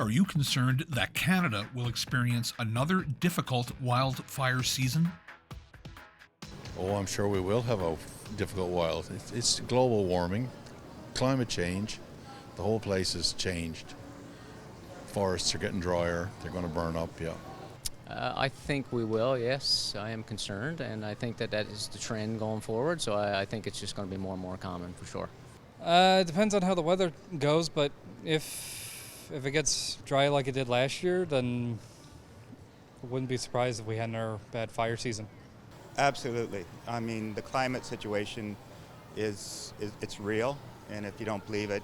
Are you concerned that Canada will experience another difficult wildfire season? Oh, I'm sure we will have a difficult wild. It's global warming, climate change. The whole place has changed. Forests are getting drier. They're going to burn up, yeah. I think we will, yes. I am concerned, and I think that is the trend going forward, so I think it's just going to be more and more common for sure. It depends on how the weather goes, but if it gets dry like it did last year, then I wouldn't be surprised if we had another bad fire season. Absolutely. I mean, the climate situation it's real, and if you don't believe it,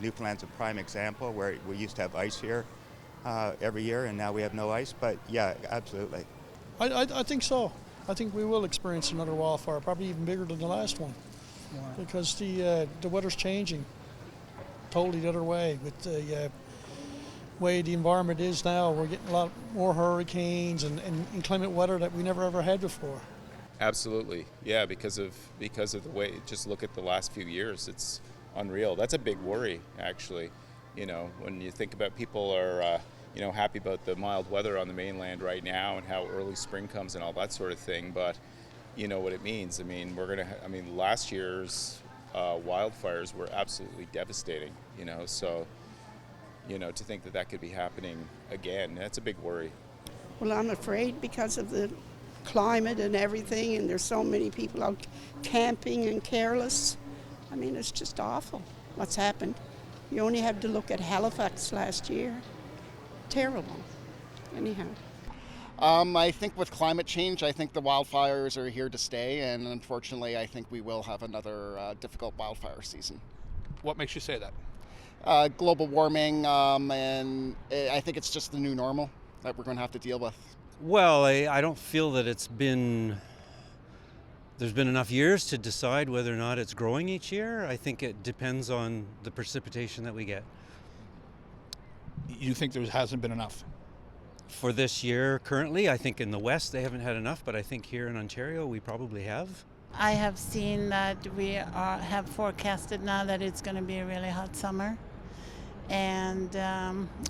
Newfoundland's a prime example where we used to have ice here every year, and now we have no ice. But yeah, absolutely. I think so. I think we will experience another wildfire, probably even bigger than the last one, because the weather's changing totally the other way. With the way the environment is now, we're getting a lot more hurricanes and inclement weather that we never ever had before. Absolutely, yeah, because of the way. Just look at the last few years; it's unreal. That's a big worry, actually. When you think about people are, happy about the mild weather on the mainland right now and how early spring comes and all that sort of thing. But you know what it means. I mean, last year's wildfires were absolutely devastating. So to think that could be happening again, that's a big worry. Well, I'm afraid because of the climate and everything, and there's so many people out camping and careless. I mean, it's just awful what's happened. You only have to look at Halifax last year. Terrible. Anyhow. I think with climate change, I think the wildfires are here to stay, and unfortunately, I think we will have another difficult wildfire season. What makes you say that? Global warming, and I think it's just the new normal that we're going to have to deal with. Well, I don't feel that there's been enough years to decide whether or not it's growing each year. I think it depends on the precipitation that we get. You think there hasn't been enough? For this year, currently, I think in the West they haven't had enough, but I think here in Ontario we probably have. I have seen that we have forecasted now that it's going to be a really hot summer. And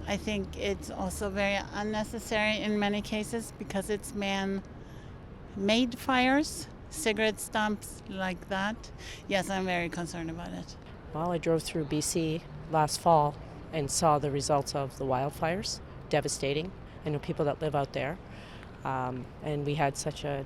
I think it's also very unnecessary in many cases because it's man-made fires, cigarette stumps like that. Yes, I'm very concerned about it. Well, I drove through BC last fall and saw the results of the wildfires. Devastating. I know people that live out there. And we had such a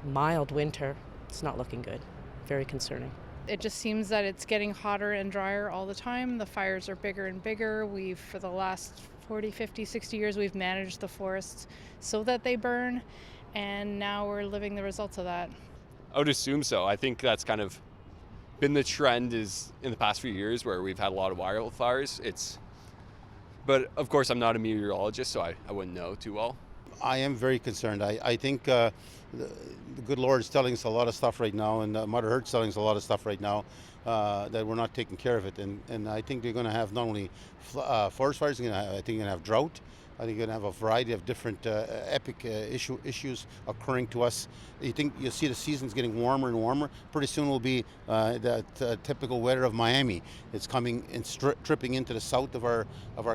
mild winter. It's not looking good. Very concerning. It just seems that it's getting hotter and drier all the time. The fires are bigger and bigger. For the last 40, 50, 60 years, we've managed the forests so that they burn, and now we're living the results of that. I would assume so. I think that's kind of been the trend is in the past few years where we've had a lot of wildfires. But of course, I'm not a meteorologist, so I wouldn't know too well. I am very concerned. I think the good Lord is telling us a lot of stuff right now, and Mother Earth's telling us a lot of stuff right now that we're not taking care of it. And I think they're going to have not only forest fires, I think you're going to have drought. I think you're going to have a variety of different epic issues occurring to us. You think you'll see the seasons getting warmer and warmer. Pretty soon will be that typical weather of Miami. It's coming and tripping into the south of our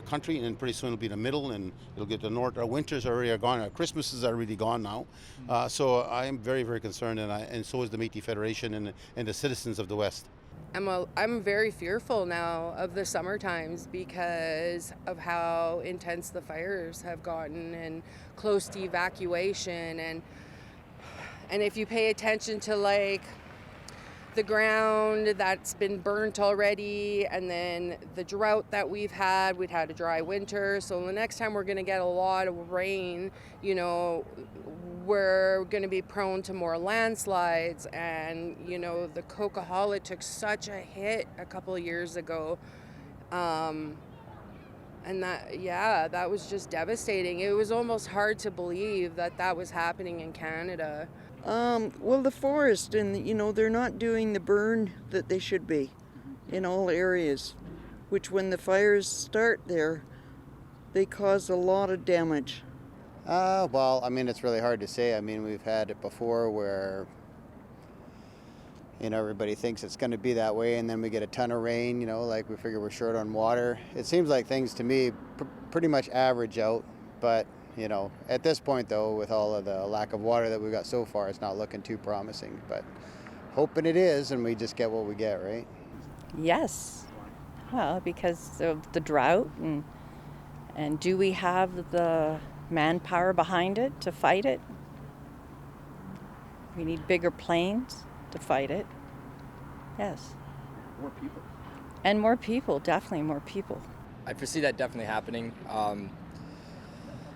country, and then pretty soon it'll be the middle, and it'll get to the north. Our winters are already gone. Our Christmases are really gone now. So I am very, very concerned, and so is the Métis Federation and the citizens of the West. I'm very fearful now of the summer times because of how intense the fires have gotten and close to evacuation, and if you pay attention to like the ground that's been burnt already, and then the drought that we'd had a dry winter, so the next time we're going to get a lot of rain, we're going to be prone to more landslides. And the Coquihalla took such a hit a couple of years ago, and that was just devastating. It was almost hard to believe that was happening in Canada. Well, the forest, and they're not doing the burn that they should be in all areas, which when the fires start there, they cause a lot of damage. Well, it's really hard to say. We've had it before where, You know, everybody thinks it's going to be that way, and then we get a ton of rain, you know, like we figure we're short on water. It seems like things to me pretty much average out, but, you know, at this point, though, with all of the lack of water that we've got so far, it's not looking too promising, but hoping it is, and we just get what we get, right? Yes. Well, because of the drought, and do we have the manpower behind it to fight it? We need bigger planes to fight it. Yes. More people. And more people, definitely more people. I foresee that definitely happening.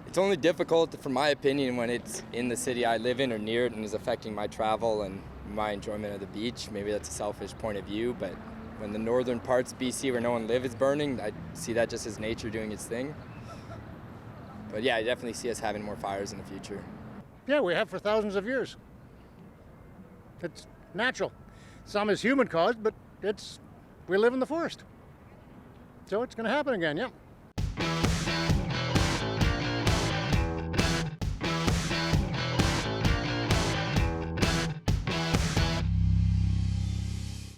It's only difficult, from my opinion, when it's in the city I live in or near it and is affecting my travel and my enjoyment of the beach. Maybe that's a selfish point of view, but when the northern parts of BC where no one lives is burning, I see that just as nature doing its thing. But yeah, I definitely see us having more fires in the future. Yeah, we have for thousands of years. It's natural. Some is human caused, but we live in the forest. So it's going to happen again, yeah.